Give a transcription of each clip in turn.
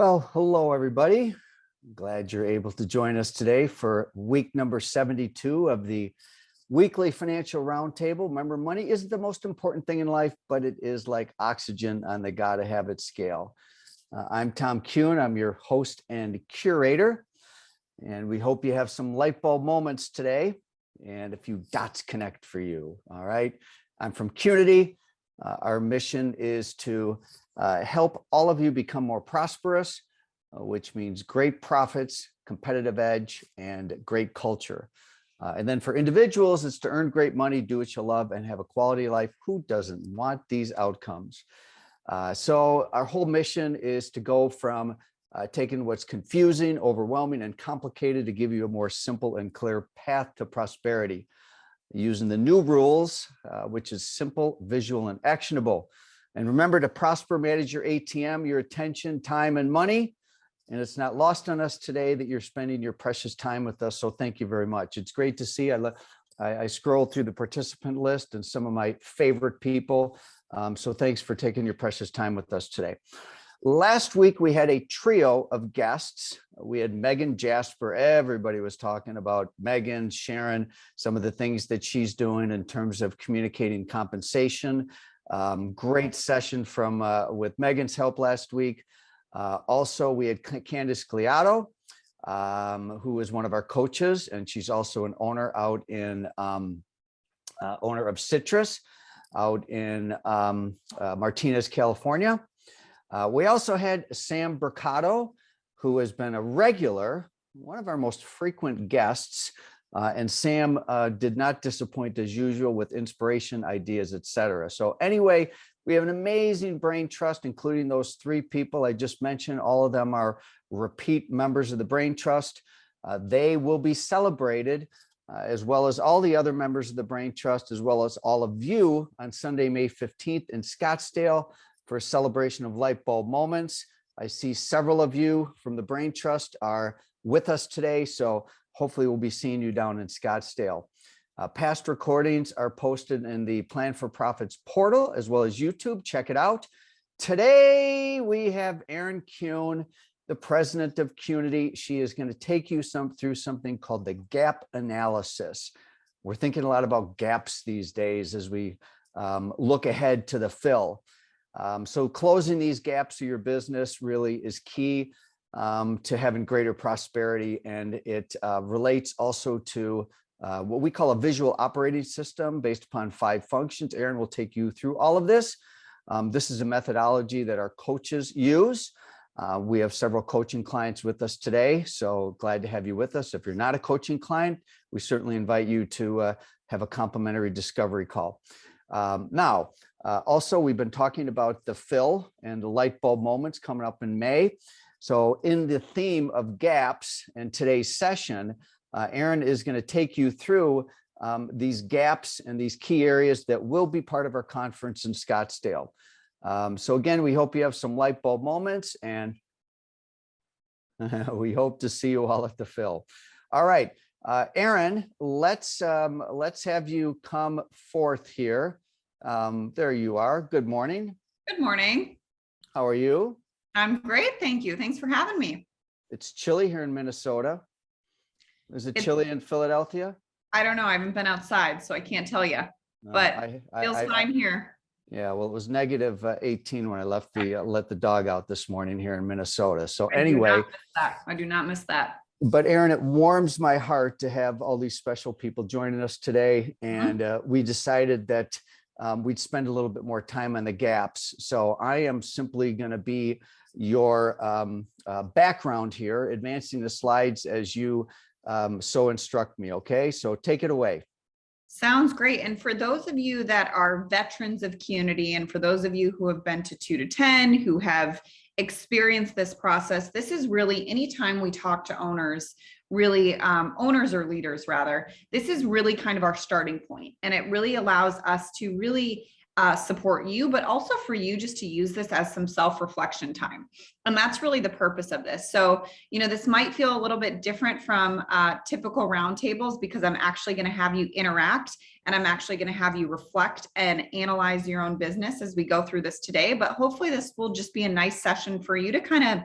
Well, hello, everybody. Glad you're able to join us today for week number 72 of the weekly financial roundtable. Remember, money isn't the most important thing in life, but it is like oxygen on the gotta have it scale. I'm Tom Kuhn. I'm your host and curator, and we hope you have some light bulb moments today and a few dots connect for you. All right. I'm from Qnity. Our mission is to help all of you become more prosperous, which means great profits, competitive edge, and great culture. And then for individuals, it's to earn great money, do what you love, and have a quality life. Who doesn't want these outcomes? So our whole mission is to go from taking what's confusing, overwhelming, and complicated to give you a more simple and clear path to prosperity, using the new rules, which is simple, visual, and actionable. And remember to prosper, manage your ATM, your attention, time, and money. And it's not lost on us today that you're spending your precious time with us. So thank you very much. It's great to see. I scrolled through the participant list and some of my favorite people. So thanks for taking your precious time with us today. Last week, we had a trio of guests. We had Megan Jasper. Everybody was talking about Megan, Sharon, some of the things that she's doing in terms of communicating compensation. Great session from with Megan's help last week. Also, we had Candice Gliato, who is one of our coaches, and she's also an owner out in owner of Citrus out in Martinez, California. We also had Sam Bercato, who has been a regular, one of our most frequent guests. And Sam did not disappoint as usual with inspiration, ideas, etc. So anyway, we have an amazing brain trust, including those three people I just mentioned. All of them are repeat members of the brain trust. They will be celebrated as well as all the other members of the brain trust, as well as all of you on Sunday, May 15th in Scottsdale for a celebration of light bulb moments. I see several of you from the brain trust are with us today. So hopefully we'll be seeing you down in Scottsdale. Past recordings are posted in the Plan for Profits portal as well as YouTube. Check it out. Today we have Erin Kuhn, the president of Qnity. She is going to take you through something called the gap analysis. We're thinking a lot about gaps these days as we look ahead to the fill. So closing these gaps of your business really is key to having greater prosperity, and it relates also to what we call a visual operating system based upon 5 functions. Erin will take you through all of this. This is a methodology that our coaches use. We have several coaching clients with us today, so glad to have you with us. If you're not a coaching client, we certainly invite you to have a complimentary discovery call. Also, we've been talking about the fill and the light bulb moments coming up in May. So in the theme of gaps in today's session, Erin is going to take you through these gaps and these key areas that will be part of our conference in Scottsdale. So again, we hope you have some light bulb moments, and we hope to see you all at the fill. All right, Erin, let's have you come forth here. There you are. Good morning. Good morning. How are you? I'm great, thank you. Thanks for having me. It's chilly here in Minnesota. Is it chilly in Philadelphia? I don't know. I haven't been outside, so I can't tell you, but feels fine here. Yeah, well, it was negative 18 when I left let the dog out this morning here in Minnesota. So anyway, I do not miss that. But Erin, it warms my heart to have all these special people joining us today. And we decided that we'd spend a little bit more time on the gaps. So I am simply going to be your background here, advancing the slides as you so instruct me. Okay, so take it away. Sounds great. And for those of you that are veterans of Qnity, and for those of you who have been to 2 to 10, who have experienced this process, this is really anytime we talk to owners, really owners or leaders rather, this is really kind of our starting point. And it really allows us to really support you, but also for you just to use this as some self-reflection time. And that's really the purpose of this. So, this might feel a little bit different from typical roundtables because I'm actually going to have you interact, and I'm actually going to have you reflect and analyze your own business as we go through this today. But hopefully this will just be a nice session for you to kind of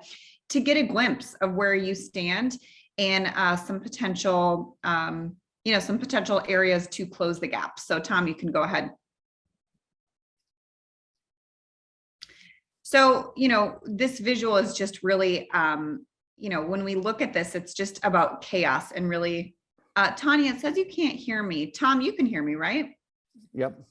to get a glimpse of where you stand and some potential, some potential areas to close the gap. So Tom, you can go ahead. So, this visual is just really, when we look at this, it's just about chaos and really, Tanya, it says you can't hear me. Tom, you can hear me, right? Yep.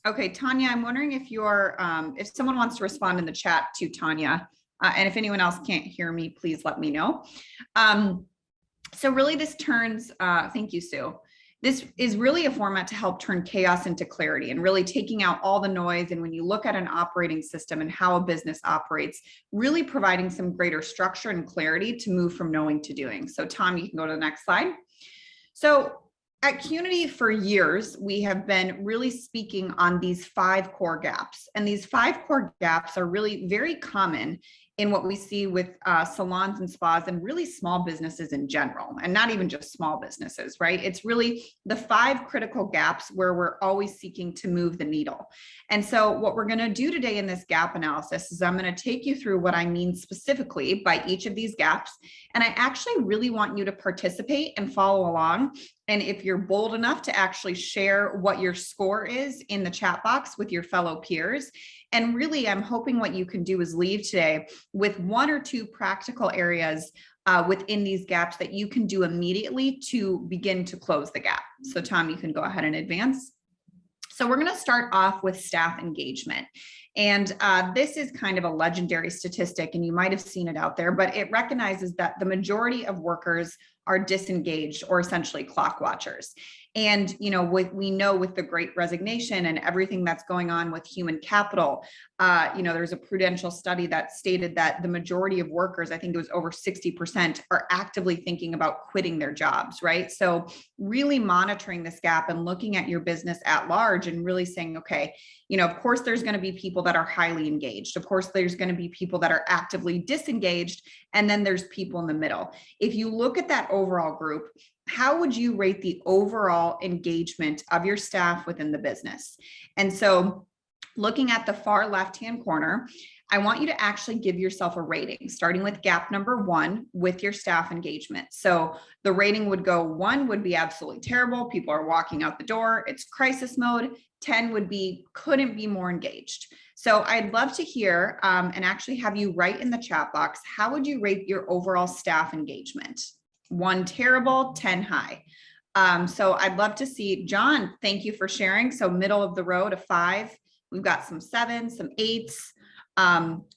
Okay, Tanya, I'm wondering if if someone wants to respond in the chat to Tanya, and if anyone else can't hear me, please let me know. So really this turns, thank you, Sue. This is really a format to help turn chaos into clarity and really taking out all the noise. And when you look at an operating system and how a business operates, really providing some greater structure and clarity to move from knowing to doing. So Tom, you can go to the next slide. So at Qnity for years, we have been really speaking on these 5 core gaps. And these 5 core gaps are really very common in what we see with salons and spas and really small businesses in general, and not even just small businesses, right? It's really the 5 critical gaps where we're always seeking to move the needle. And so what we're going to do today in this gap analysis is I'm going to take you through what I mean specifically by each of these gaps. And I actually really want you to participate and follow along. And if you're bold enough to actually share what your score is in the chat box with your fellow peers. And really, I'm hoping what you can do is leave today with 1 or 2 practical areas within these gaps that you can do immediately to begin to close the gap. So Tom, you can go ahead and advance. So we're going to start off with staff engagement. And this is kind of a legendary statistic, and you might have seen it out there, but it recognizes that the majority of workers are disengaged or essentially clock watchers. And, we know with the Great Resignation and everything that's going on with human capital, there's a Prudential study that stated that the majority of workers, I think it was over 60%, are actively thinking about quitting their jobs, right? So really monitoring this gap and looking at your business at large and really saying, okay, of course, there's going to be people that are highly engaged. Of course, there's going to be people that are actively disengaged. And then there's people in the middle. If you look at that overall group, how would you rate the overall engagement of your staff within the business? And so looking at the far left-hand corner, I want you to actually give yourself a rating, starting with gap number 1 with your staff engagement. So the rating would go 1 would be absolutely terrible. People are walking out the door. It's crisis mode. 10 would be, couldn't be more engaged. So I'd love to hear and actually have you write in the chat box, how would you rate your overall staff engagement? 1 terrible, 10 high. So I'd love to see, John, thank you for sharing. So middle of the road, a 5. We've got some 7s, some 8s.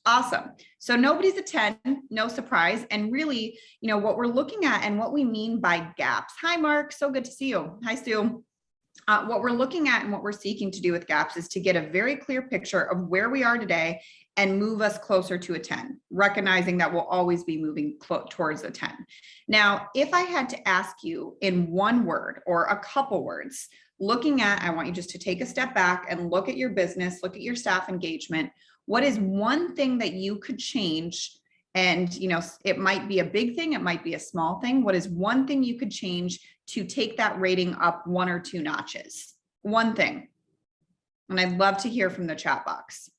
Awesome. So nobody's a 10, no surprise. And really, what we're looking at and what we mean by gaps. Hi, Mark. So good to see you. Hi, Sue. What we're looking at and what we're seeking to do with gaps is to get a very clear picture of where we are today and move us closer to a 10, recognizing that we'll always be moving towards a 10. Now, if I had to ask you in 1 word or a couple words, I want you just to take a step back and look at your business, look at your staff engagement. What is 1 thing that you could change? And, it might be a big thing, it might be a small thing. What is 1 thing you could change to take that rating up 1 or 2 notches? 1 thing. And I'd love to hear from the chat box.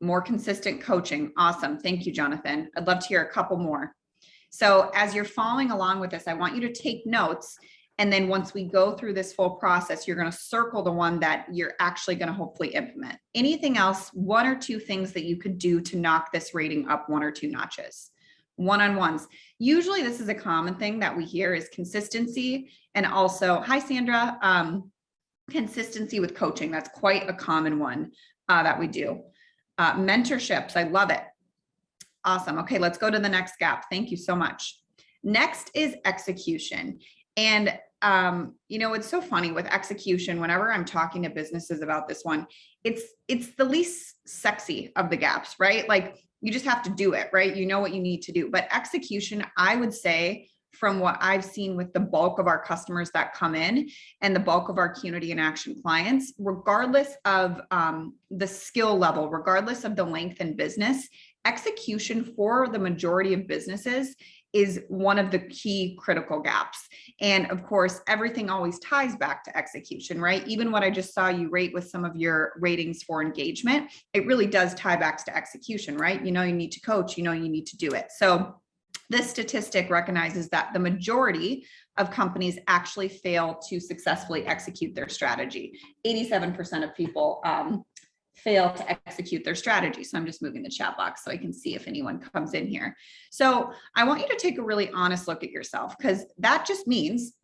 More consistent coaching. Awesome. Thank you, Jonathan. I'd love to hear a couple more. So as you're following along with this, I want you to take notes. And then once we go through this full process, you're going to circle the one that you're actually going to hopefully implement. Anything else, 1 or 2 things that you could do to knock this rating up 1 or 2 notches? One-on-ones. Usually this is a common thing that we hear is consistency. And also, hi, Sandra, consistency with coaching. That's quite a common one that we do. Mentorships. I love it. Awesome. Okay, let's go to the next gap. Thank you so much. Next is execution. And, it's so funny with execution, whenever I'm talking to businesses about this one, it's the least sexy of the gaps, right? Like you just have to do it, right? You know what you need to do. But execution, I would say, from what I've seen with the bulk of our customers that come in and the bulk of our Qnity in Action clients, regardless of the skill level, regardless of the length in business, execution for the majority of businesses is one of the key critical gaps. And of course, everything always ties back to execution, right? Even what I just saw you rate with some of your ratings for engagement, it really does tie back to execution, right? You need to coach, you need to do it. So this statistic recognizes that the majority of companies actually fail to successfully execute their strategy. 87% of people fail to execute their strategy. So I'm just moving the chat box so I can see if anyone comes in here. So I want you to take a really honest look at yourself, because that just means,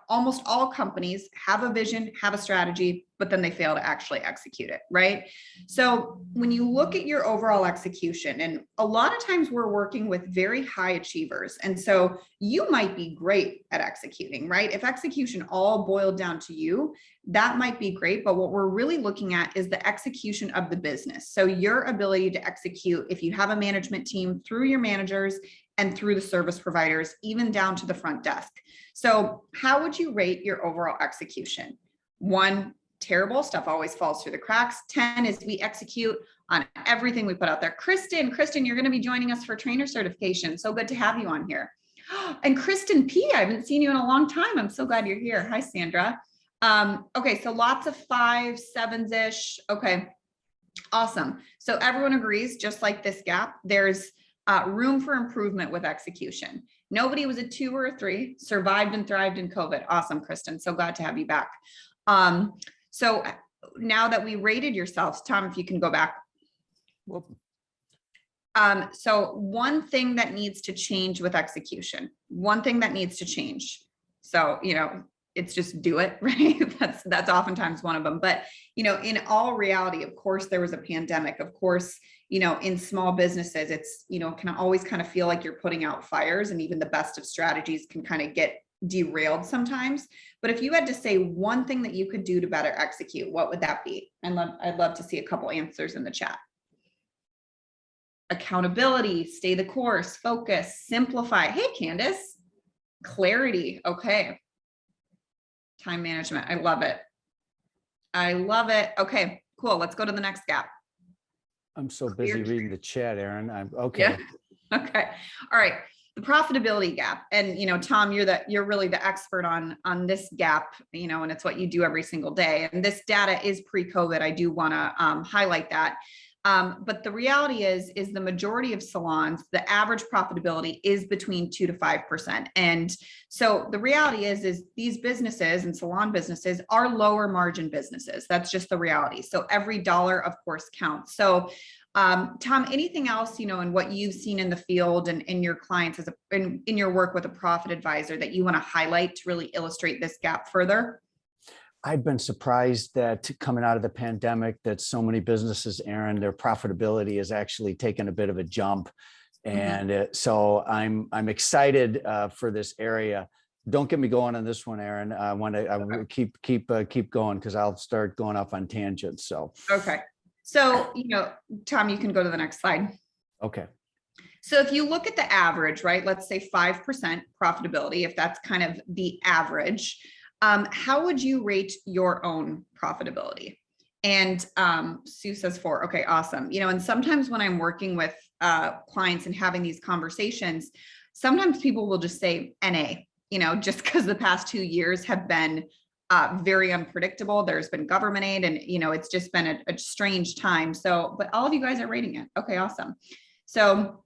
almost all companies have a vision, have a strategy, but then they fail to actually execute it, right? So when you look at your overall execution, and a lot of times we're working with very high achievers. And so you might be great at executing, right? If execution all boiled down to you, that might be great. But what we're really looking at is the execution of the business. So your ability to execute, if you have a management team, through your managers and through the service providers, even down to the front desk. So how would you rate your overall execution? 1, terrible, stuff always falls through the cracks. 10 is we execute on everything we put out there. Kristen, you're going to be joining us for trainer certification. So good to have you on here. And Kristen P, I haven't seen you in a long time. I'm so glad you're here. Hi, Sandra. Okay, so lots of 5s, 7s-ish. Okay, awesome. So everyone agrees, just like this gap, there's room for improvement with execution. Nobody was a 2 or a 3, survived and thrived in COVID. Awesome, Kristen. So glad to have you back. So now that we rated yourselves, Tom, if you can go back. Whoop. So one thing that needs to change with execution, one thing that needs to change. So, it's just do it, right? That's oftentimes one of them. But, in all reality, of course, there was a pandemic. Of course, in small businesses, it's, can always kind of feel like you're putting out fires, and even the best of strategies can kind of get derailed sometimes. But if you had to say one thing that you could do to better execute, what would that be? I'd love to see a couple answers in the chat. Accountability, stay the course, focus, simplify. Hey, Candace. Clarity. Okay. Time management. I love it. I love it. Okay, cool. Let's go to the next gap. I'm so busy reading the chat, Erin. I'm okay. Yeah. Okay. All right. The profitability gap. And, Tom, you're really the expert on this gap, and it's what you do every single day. And this data is pre-COVID. I do want to highlight that. But the reality is the majority of salons, the average profitability is between 2 to 5%. And so the reality is these businesses and salon businesses are lower margin businesses. That's just the reality. So every dollar, of course, counts. So Tom, anything else, in what you've seen in the field and in your clients in your work with a profit advisor that you want to highlight to really illustrate this gap further? I've been surprised that coming out of the pandemic that so many businesses, Erin, their profitability has actually taken a bit of a jump. And so I'm excited for this area. Don't get me going on this one, Erin. I want to keep going, because I'll start going off on tangents. So okay. So, Tom, you can go to the next slide. Okay. So if you look at the average, right, let's say 5% profitability, if that's kind of the average, how would you rate your own profitability? And Sue says 4. Okay, awesome. And sometimes when I'm working with clients and having these conversations, sometimes people will just say NA, just because the past 2 years have been very unpredictable. There's been government aid, and it's just been a strange time. So, but all of you guys are rating it. Okay, awesome. So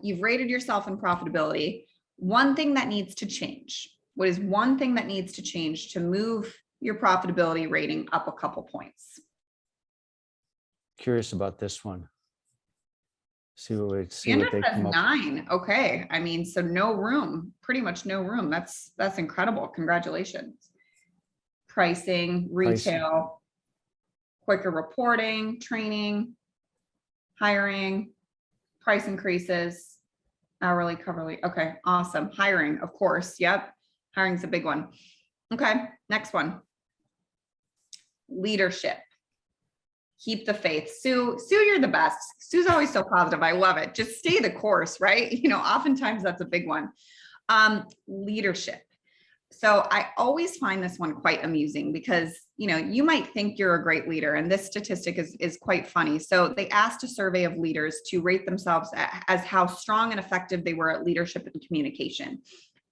you've rated yourself in profitability. One thing that needs to change. What is one thing that needs to change to move your profitability rating up a couple points? Curious about this one. See what they come up. 9. Okay. So no room, pretty much no room. That's incredible. Congratulations. Pricing, retail, quicker reporting, training, hiring, price increases, hourly, coverly. Okay. Awesome. Hiring, of course. Yep. Hiring's a big one. Okay, next one. Leadership. Keep the faith. Sue, you're the best. Sue's always so positive. I love it. Just stay the course, right? Oftentimes that's a big one. Leadership. So I always find this one quite amusing because, you might think you're a great leader, and this statistic is quite funny. So they asked a survey of leaders to rate themselves as how strong and effective they were at leadership and communication.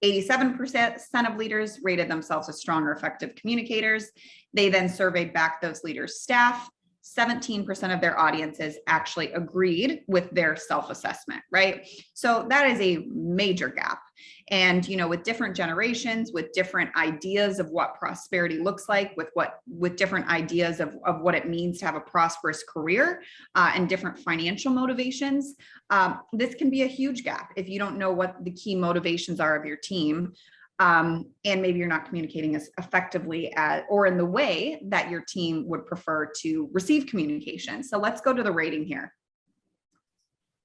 87% of leaders rated themselves as strong or effective communicators. They then surveyed back those leaders' staff. 17% of their audiences actually agreed with their self-assessment, right? So that is a major gap. And, with different generations, with different ideas of what prosperity looks like, with different ideas of what it means to have a prosperous career, and different financial motivations, this can be a huge gap if you don't know what the key motivations are of your team. And maybe you're not communicating as effectively or in the way that your team would prefer to receive communication. So let's go to the rating here.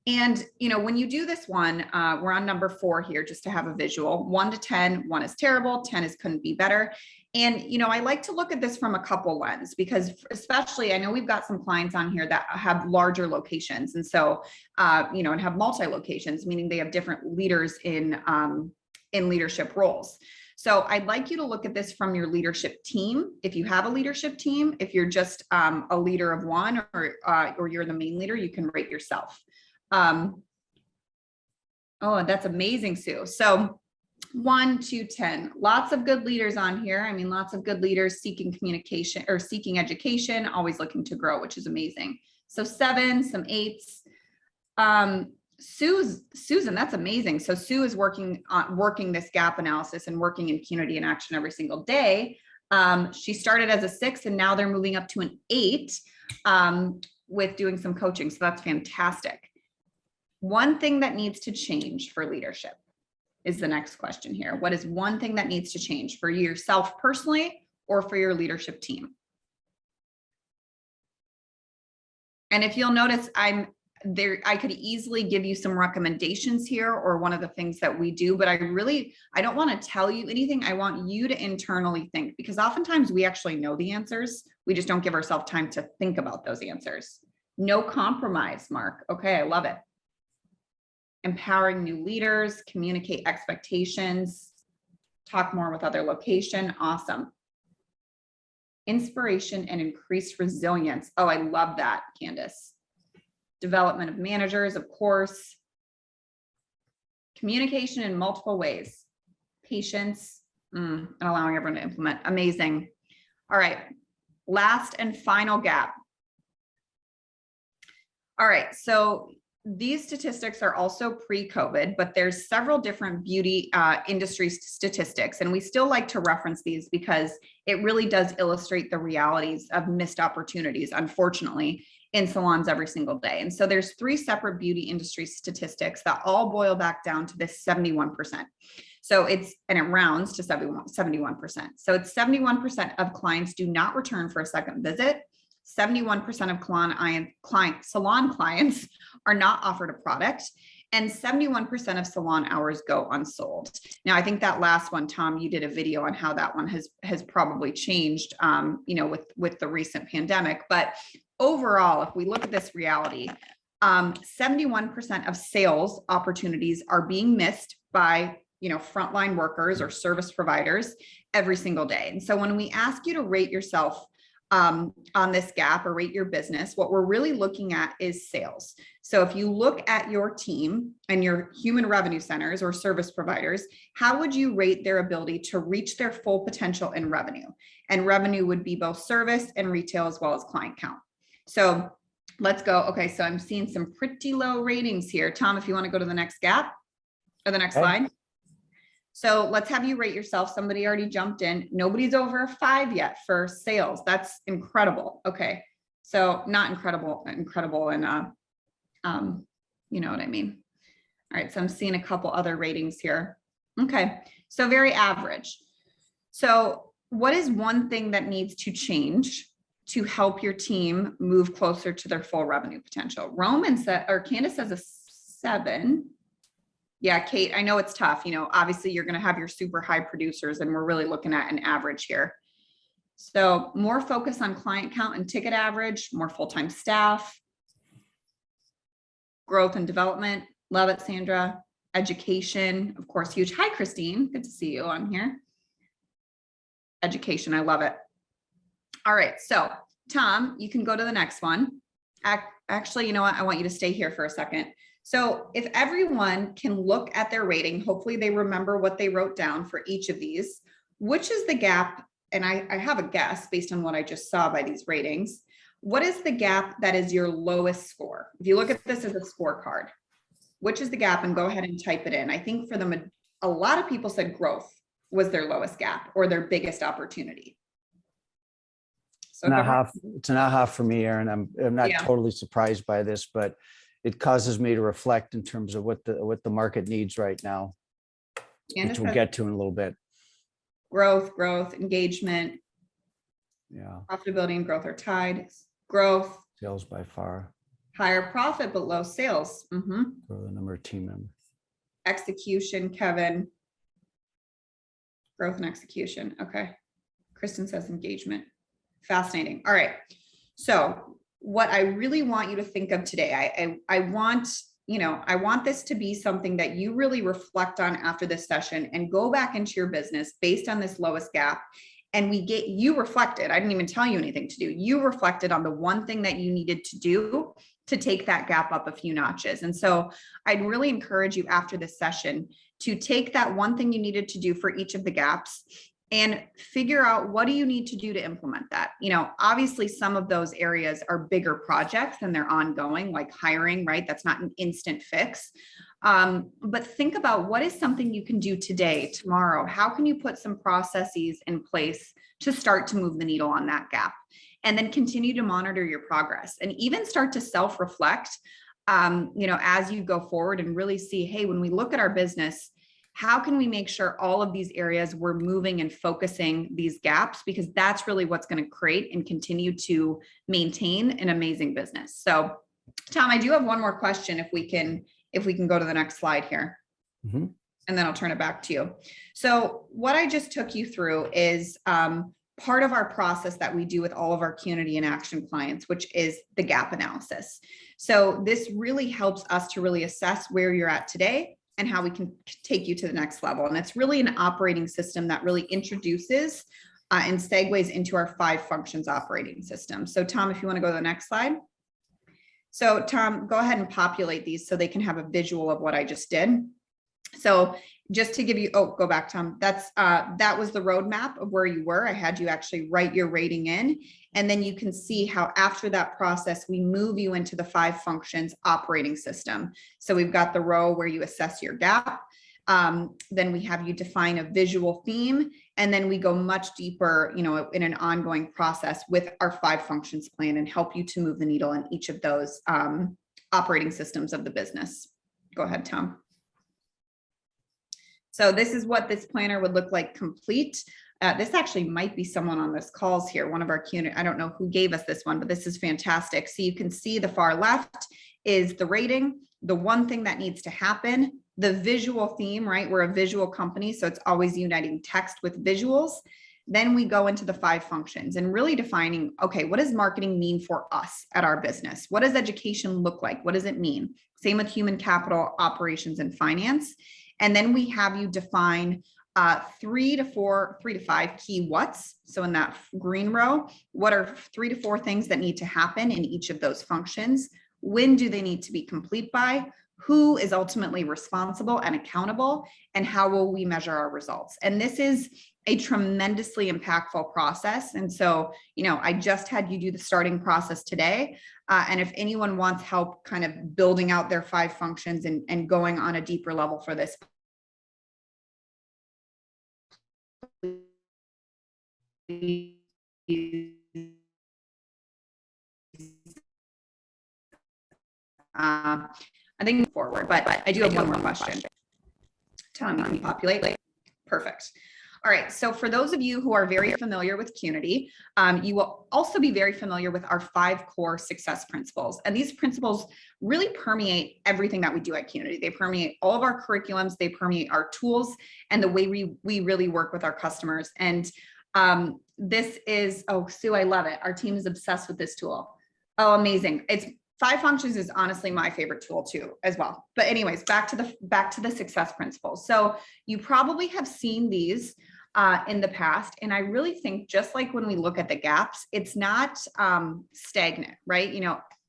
And, when you do this one, we're on number 4 here, just to have a visual. 1 to 10, 1 is terrible, 10 is couldn't be better. And, I like to look at this from a couple lens, because especially, I know we've got some clients on here that have larger locations. And so, and have multi-locations, meaning they have different leaders in leadership roles. So I'd like you to look at this from your leadership team. If you have a leadership team, if you're just a leader of one, or you're the main leader, you can rate yourself. Oh, that's amazing, Sue. So 1 to 10, lots of good leaders on here. I mean, lots of good leaders seeking communication or seeking education, always looking to grow, which is amazing. So 7, some 8s. Susan, that's amazing. So Sue is working this gap analysis and working in Qnity in action every single day. She started as a 6, and now they're moving up to an 8 with doing some coaching. So that's fantastic. One thing that needs to change for leadership is the next question here. What is one thing that needs to change for yourself personally or for your leadership team? And if you'll notice, I could easily give you some recommendations here, or one of the things that we do, but I don't want to tell you anything. I want you to internally think, because oftentimes we actually know the answers. We just don't give ourselves time to think about those answers. No compromise, Mark. Okay, I love it. Empowering new leaders, communicate expectations, talk more with other location. Awesome. Inspiration and increased resilience. Oh, I love that, Candace. Development of managers, of course. Communication in multiple ways. Patience, and allowing everyone to implement. Amazing. All right, last and final gap. All right, so these statistics are also pre-COVID, but there's several different beauty industry statistics, and we still like to reference these because it really does illustrate the realities of missed opportunities, unfortunately, in salons every single day. And so there's 3 separate beauty industry statistics that all boil back down to this 71%. So it rounds to 71%. So it's 71% of clients do not return for a second visit. 71% of salon clients are not offered a product, and 71% of salon hours go unsold. Now, I think that last one, Tom, you did a video on how that one has probably changed, with the recent pandemic. But overall, if we look at this reality, 71% of sales opportunities are being missed by frontline workers or service providers every single day. And so when we ask you to rate yourself on this gap or rate your business, what we're really looking at is sales. So if you look at your team and your human revenue centers or service providers, how would you rate their ability to reach their full potential in revenue? And revenue would be both service and retail, as well as client count. So let's go. Okay, so I'm seeing some pretty low ratings here. Tom, if you want to go to the next gap or the next slide. So let's have you rate yourself. Somebody already jumped in. Nobody's over a 5 yet for sales. That's incredible. Okay. So not incredible, and you know what I mean? All right. So I'm seeing a couple other ratings here. Okay. So very average. So what is one thing that needs to change to help your team move closer to their full revenue potential? Candace says a 7. Yeah, Kate, I know it's tough. Obviously you're going to have your super high producers, and we're really looking at an average here. So more focus on client count and ticket average, more full-time staff, growth and development. Love it, Sandra. Education, of course, huge. Hi, Christine. Good to see you on here. education. I love it. All right. So Tom, you can go to the next one. Actually, you know what? I want you to stay here for a second. So if everyone can look at their rating, hopefully they remember what they wrote down for each of these, which is the gap, and I have a guess based on what I just saw by these ratings. What is the gap that is your lowest score? If you look at this as a scorecard, which is the gap, and go ahead and type it in. I think for them, a lot of people said growth was their lowest gap or their biggest opportunity. So It's an aha for me, Erin. I'm not totally surprised by this, but it causes me to reflect in terms of what the market needs right now, which we'll get to in a little bit. Growth, engagement, profitability and growth are tied. Growth, sales by far. Higher profit, but low sales. For the number of team members. Execution, Kevin. Growth and execution. Okay. Kristen says engagement. Fascinating. All right. So what I really want you to think of today, I want this to be something that you really reflect on after this session and go back into your business based on this lowest gap. And you reflected. I didn't even tell you anything to do. You reflected on the one thing that you needed to do to take that gap up a few notches. And so I'd really encourage you after this session to take that one thing you needed to do for each of the gaps and figure out what do you need to do to implement that. Obviously some of those areas are bigger projects and they're ongoing, like hiring, right? That's not an instant fix. But think about what is something you can do today, tomorrow. How can you put some processes in place to start to move the needle on that gap? And then continue to monitor your progress and even start to self-reflect, as you go forward and really see, hey, when we look at our business, how can we make sure all of these areas we're moving and focusing these gaps, because that's really what's going to create and continue to maintain an amazing business. So Tom, I do have one more question if we can go to the next slide here. And then I'll turn it back to you. So what I just took you through is part of our process that we do with all of our Qnity in Action clients, which is the gap analysis. So this really helps us to really assess where you're at today and how we can take you to the next level. And it's really an operating system that really introduces and segues into our 5 functions operating system. So Tom, if you want to go to the next slide. So Tom, go ahead and populate these so they can have a visual of what I just did. So just to give you, go back, Tom. That was the roadmap of where you were. I had you actually write your rating in, and then you can see how after that process, we move you into the 5 functions operating system. So we've got the row where you assess your gap. Then we have you define a visual theme, and then we go much deeper, in an ongoing process with our 5 functions plan and help you to move the needle in each of those operating systems of the business. Go ahead, Tom. So this is what this planner would look like complete. This actually might be someone on this calls here, one of our Qnity. I don't know who gave us this one, but this is fantastic. So you can see the far left is the rating, the one thing that needs to happen, the visual theme, right? We're a visual company, so it's always uniting text with visuals. Then we go into the 5 functions and really defining, okay, what does marketing mean for us at our business? What does education look like? What does it mean? Same with human capital, operations, and finance. And then we have you define 3 to 5 key what's. So in that green row, what are 3 to 4 things that need to happen in each of those functions? When do they need to be complete by? Who is ultimately responsible and accountable? And how will we measure our results? And this is a tremendously impactful process. And so, I just had you do the starting process today. And if anyone wants help kind of building out their 5 functions and going on a deeper level for this, I think forward, but I do have one more question. Tom, you can populate. Perfect. All right. So for those of you who are very familiar with Qnity, you will also be very familiar with our 5 core success principles. And these principles really permeate everything that we do at Qnity. They permeate all of our curriculums, they permeate our tools, and the way we really work with our customers. And this is, Sue, I love it. Our team is obsessed with this tool. Oh, amazing. It's 5 functions is honestly my favorite tool too, as well. But anyways, back to the success principles. So you probably have seen these in the past. And I really think, just like when we look at the gaps, it's not stagnant, right?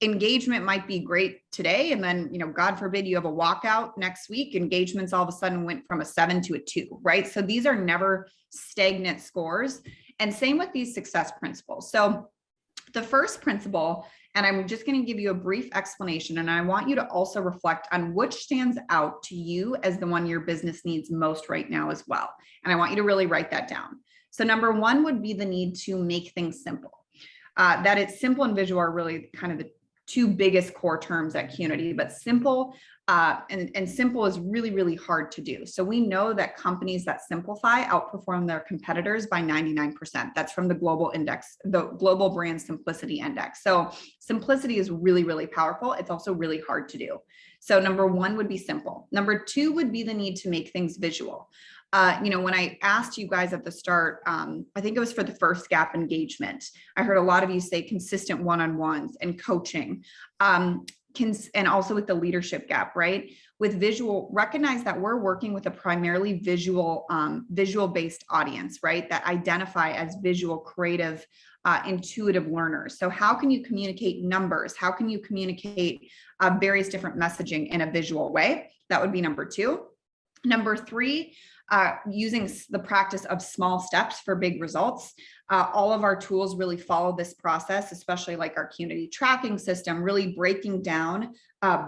Engagement might be great today, and then, God forbid you have a walkout next week, engagements all of a sudden went from a 7 to a 2, right? So these are never stagnant scores. And same with these success principles. So the first principle, and I'm just going to give you a brief explanation, and I want you to also reflect on which stands out to you as the one your business needs most right now as well. And I want you to really write that down. So number one would be the need to make things simple. That it's simple and visual are really kind of the two biggest core terms at Qnity, but simple and simple is really, really hard to do. So we know that companies that simplify outperform their competitors by 99%. That's from the global index, the global brand simplicity index. So simplicity is really, really powerful. It's also really hard to do. So number one would be simple. Number two would be the need to make things visual. When I asked you guys at the start, I think it was for the first gap, engagement. I heard a lot of you say consistent one-on-ones and coaching, and also with the leadership gap, right? With visual, recognize that we're working with a primarily visual-based audience, right? That identify as visual, creative, intuitive learners. So how can you communicate numbers? How can you communicate various different messaging in a visual way? That would be number two. Number three, using the practice of small steps for big results. All of our tools really follow this process, especially like our Qnity tracking system, really breaking down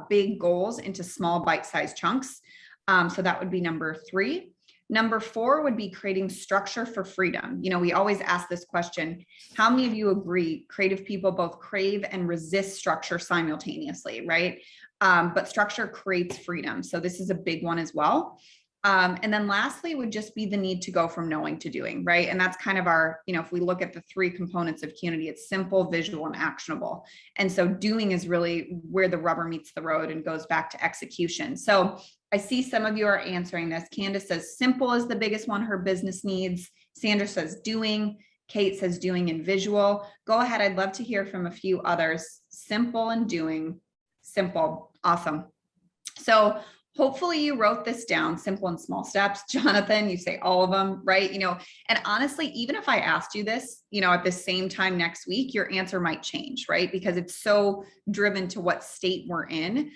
big goals into small bite-sized chunks. So that would be number three. Number four would be creating structure for freedom. We always ask this question: how many of you agree creative people both crave and resist structure simultaneously, right? But structure creates freedom. So this is a big one as well. And then lastly would just be the need to go from knowing to doing, right? And that's kind of our, if we look at the three components of Qnity, it's simple, visual, and actionable. And so doing is really where the rubber meets the road and goes back to execution. So I see some of you are answering this. Candace says simple is the biggest one her business needs. Sandra says doing. Kate says doing and visual. Go ahead. I'd love to hear from a few others. Simple and doing. Simple. Awesome. So hopefully you wrote this down, simple and small steps. Jonathan, you say all of them, right? And honestly, even if I asked you this, at the same time next week, your answer might change, right? Because it's so driven to what state we're in.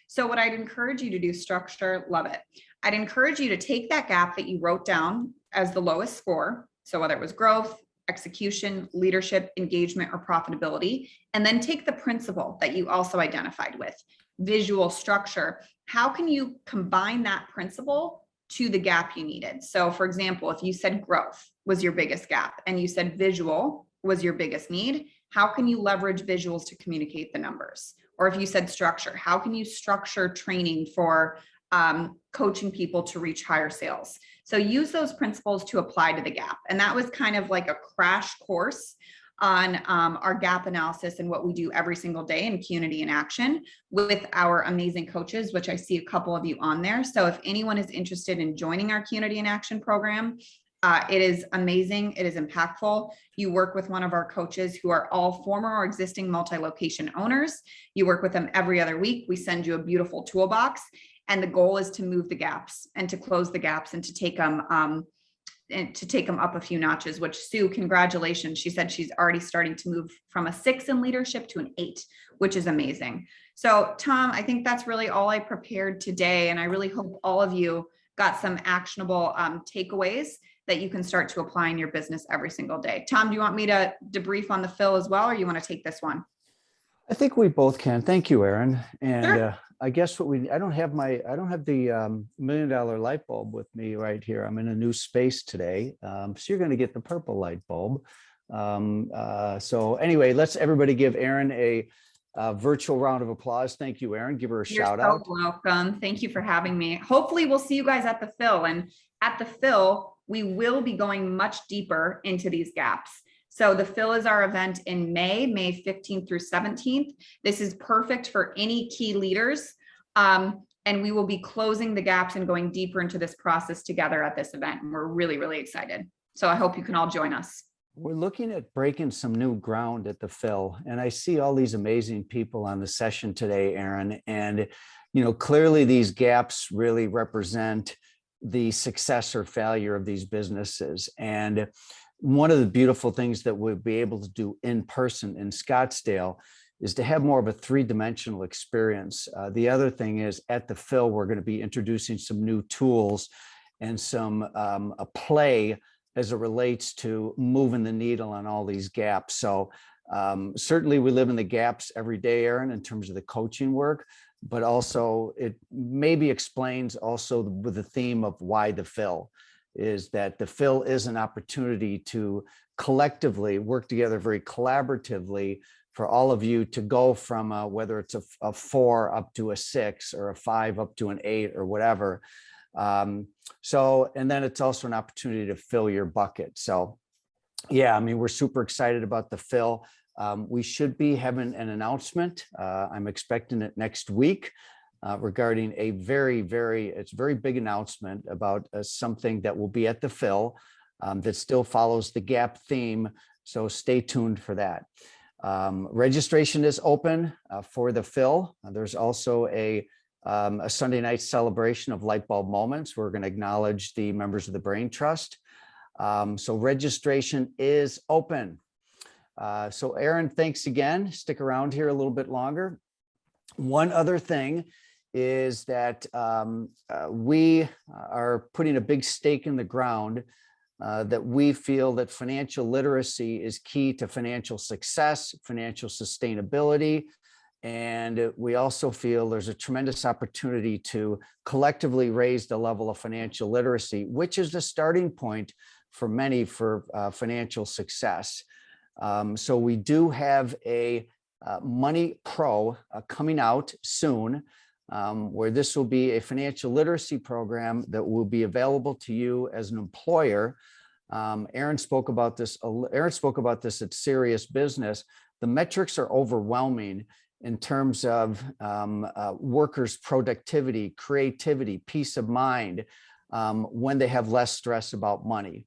So what I'd encourage you to do, structure, love it. I'd encourage you to take that gap that you wrote down as the lowest score. So whether it was growth, execution, leadership, engagement, or profitability, and then take the principle that you also identified with, visual, structure. How can you combine that principle to the gap you needed? So for example, if you said growth was your biggest gap and you said visual was your biggest need, how can you leverage visuals to communicate the numbers? Or if you said structure, how can you structure training for coaching people to reach higher sales? So use those principles to apply to the gap. And that was kind of like a crash course on our gap analysis and what we do every single day in Qnity in Action with our amazing coaches, which I see a couple of you on there. So if anyone is interested in joining our Qnity in Action program, it is amazing. It is impactful. You work with one of our coaches who are all former or existing multi-location owners. You work with them every other week. We send you a beautiful toolbox. And the goal is to move the gaps and to close the gaps and to take them up a few notches, which Sue, congratulations. She said she's already starting to move from a 6 in leadership to an 8, which is amazing. So Tom, I think that's really all I prepared today. And I really hope all of you got some actionable takeaways that you can start to apply in your business every single day. Tom, do you want me to debrief on the fill as well, or you want to take this one? I think we both can. Thank you, Erin. And Sure. I guess I don't have the $1 million light bulb with me right here. I'm in a new space today. So you're going to get the purple light bulb. So anyway, let's everybody give Erin a virtual round of applause. Thank you, Erin. Give her a shout out. You're so welcome. Thank you for having me. Hopefully we'll see you guys at the fill. And at the fill, we will be going much deeper into these gaps. So the fill is our event in May 15th through 17th. This is perfect for any key leaders. And we will be closing the gaps and going deeper into this process together at this event. And we're really, really excited. So I hope you can all join us. We're looking at breaking some new ground at the fill. And I see all these amazing people on the session today, Erin. And, clearly these gaps really represent the success or failure of these businesses. And one of the beautiful things that we'll be able to do in person in Scottsdale is to have more of a three-dimensional experience. The other thing is at the Phil, we're going to be introducing some new tools and some a play as it relates to moving the needle on all these gaps. So certainly we live in the gaps every day, Erin, in terms of the coaching work, but also it maybe explains also with the theme of why the Phil is that the Phil is an opportunity to collectively work together very collaboratively for all of you to go from whether it's a 4 up to a 6 or a 5 up to an 8 or whatever. So, and then it's also an opportunity to fill your bucket. So yeah, I mean, we're super excited about the Phil. We should be having an announcement. I'm expecting it next week regarding a very big announcement about something that will be at the Phil that still follows the GAP theme. So stay tuned for that. Registration is open for the Phil. There's also a Sunday night celebration of light bulb moments. We're going to acknowledge the members of the Brain Trust. So registration is open. So Erin, thanks again. Stick around here a little bit longer. One other thing is that we are putting a big stake in the ground that we feel that financial literacy is key to financial success, financial sustainability. And we also feel there's a tremendous opportunity to collectively raise the level of financial literacy, which is the starting point for many for financial success. So we do have a Money Pro coming out soon, where this will be a financial literacy program that will be available to you as an employer. Erin spoke about this. Erin spoke about this at Serious Business. The metrics are overwhelming in terms of workers' productivity, creativity, peace of mind when they have less stress about money.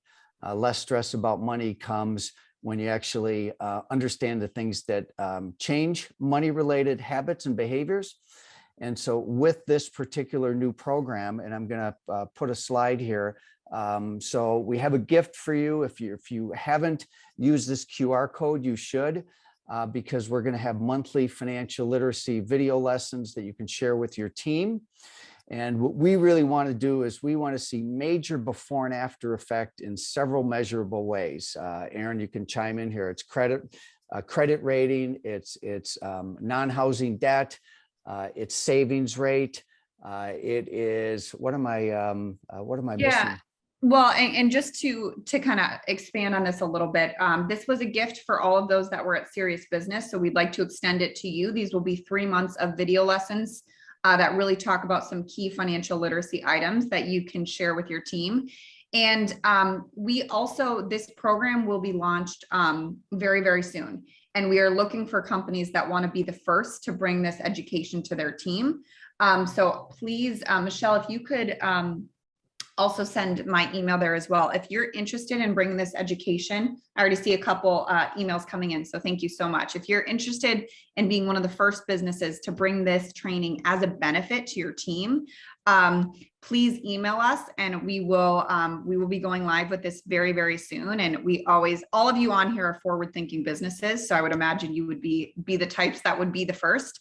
Less stress about money comes when you actually understand the things that change money-related habits and behaviors. And so with this particular new program, and I'm going to put a slide here. So we have a gift for you. If you haven't used this QR code, you should, because we're going to have monthly financial literacy video lessons that you can share with your team. And what we really want to do is we want to see major before and after effect in several measurable ways. Erin, you can chime in here. It's credit rating, it's non-housing debt, it's savings rate. It is, what am I missing? Well, and just to kind of expand on this a little bit, this was a gift for all of those that were at Serious Business. So we'd like to extend it to you. These will be 3 months of video lessons that really talk about some key financial literacy items that you can share with your team. And we also, this program will be launched very, very soon. And we are looking for companies that want to be the first to bring this education to their team. So please, Michelle, if you could also send my email there as well. If you're interested in bringing this education, I already see a couple emails coming in. So thank you so much. If you're interested in being one of the first businesses to bring this training as a benefit to your team, please email us and we will be going live with this very, very soon. And we always, all of you on here are forward-thinking businesses. So I would imagine you would be the types that would be the first.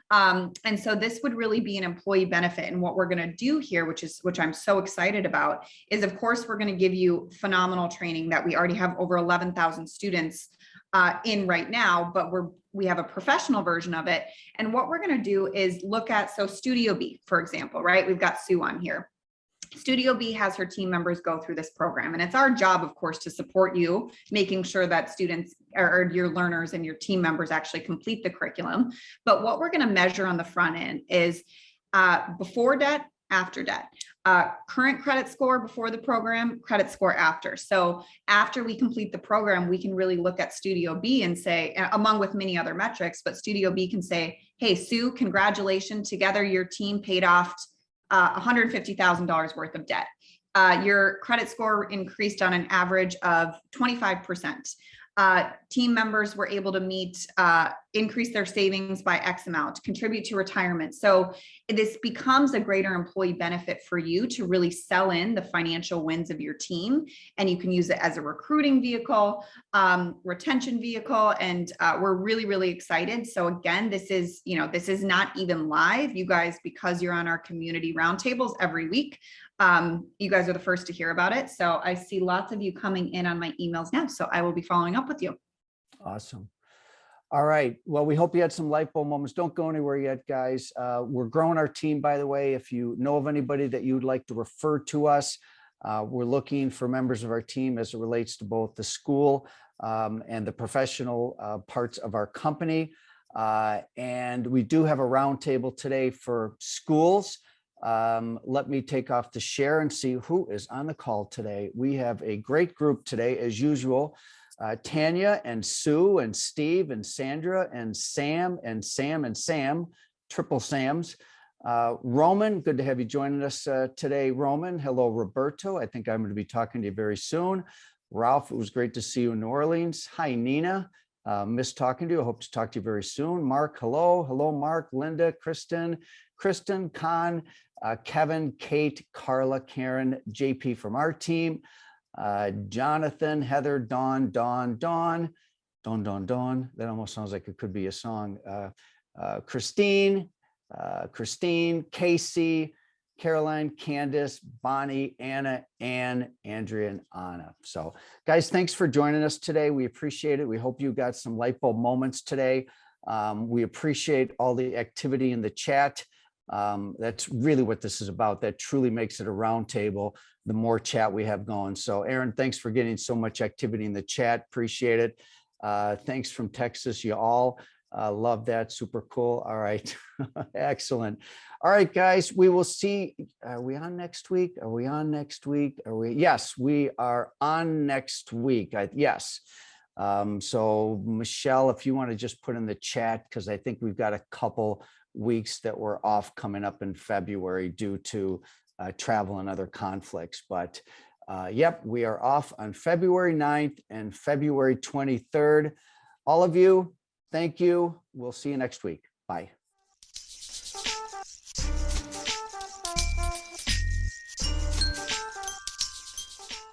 And so this would really be an employee benefit. And what we're going to do here, which I'm so excited about, is of course, we're going to give you phenomenal training that we already have over 11,000 students in right now, but we have a professional version of it. And what we're going to do is look at, so Studio B, for example, right? We've got Sue on here. Studio B has her team members go through this program. And it's our job, of course, to support you, making sure that students or your learners and your team members actually complete the curriculum. But what we're going to measure on the front end is before debt, after debt. Current credit score before the program, credit score after. So after we complete the program, we can really look at Studio B and say, among with many other metrics, but Studio B can say, hey, Sue, congratulations, together your team paid off $150,000 worth of debt. Your credit score increased on an average of 25%. Team members were able to meet increase their savings by X amount, contribute to retirement. So this becomes a greater employee benefit for you to really sell in the financial wins of your team. And you can use it as a recruiting vehicle, retention vehicle. And we're really, really excited. So again, this is not even live. You guys, because you're on our community roundtables every week, you guys are the first to hear about it. So I see lots of you coming in on my emails now. So I will be following up with you. Awesome. All right. Well, we hope you had some light bulb moments. Don't go anywhere yet, guys. We're growing our team, by the way. If you know of anybody that you'd like to refer to us, we're looking for members of our team as it relates to both the school and the professional parts of our company. And we do have a roundtable today for schools. Let me take off the share and see who is on the call today. We have a great group today, as usual. Tanya and Sue and Steve and Sandra and Sam and Sam and Sam, triple Sams. Roman, good to have you joining us today, Roman. Hello, Roberto. I think I'm going to be talking to you very soon. Ralph, it was great to see you in New Orleans. Hi, Nina. Miss talking to you. I hope to talk to you very soon. Mark, hello. Hello, Mark, Linda, Kristen, Con, Kevin, Kate, Carla, Karen, JP from our team. Jonathan, Heather, Dawn. That almost sounds like it could be a song. Christine, Casey, Caroline, Candace, Bonnie, Anna, Ann, Andrea, and Anna. So guys, thanks for joining us today. We appreciate it. We hope you got some light bulb moments today. We appreciate all the activity in the chat. That's really what this is about. That truly makes it a roundtable, the more chat we have going. So Erin, thanks for getting so much activity in the chat. Appreciate it. Thanks from Texas, you all. Love that. Super cool. All right. Excellent. All right, guys, we will see. Are we on next week? Yes, we are on next week. Yes. So Michelle, if you want to just put in the chat, because I think we've got a couple weeks that we're off coming up in February due to travel and other conflicts. But yep, we are off on February 9th and February 23rd. All of you, thank you. We'll see you next week. Bye.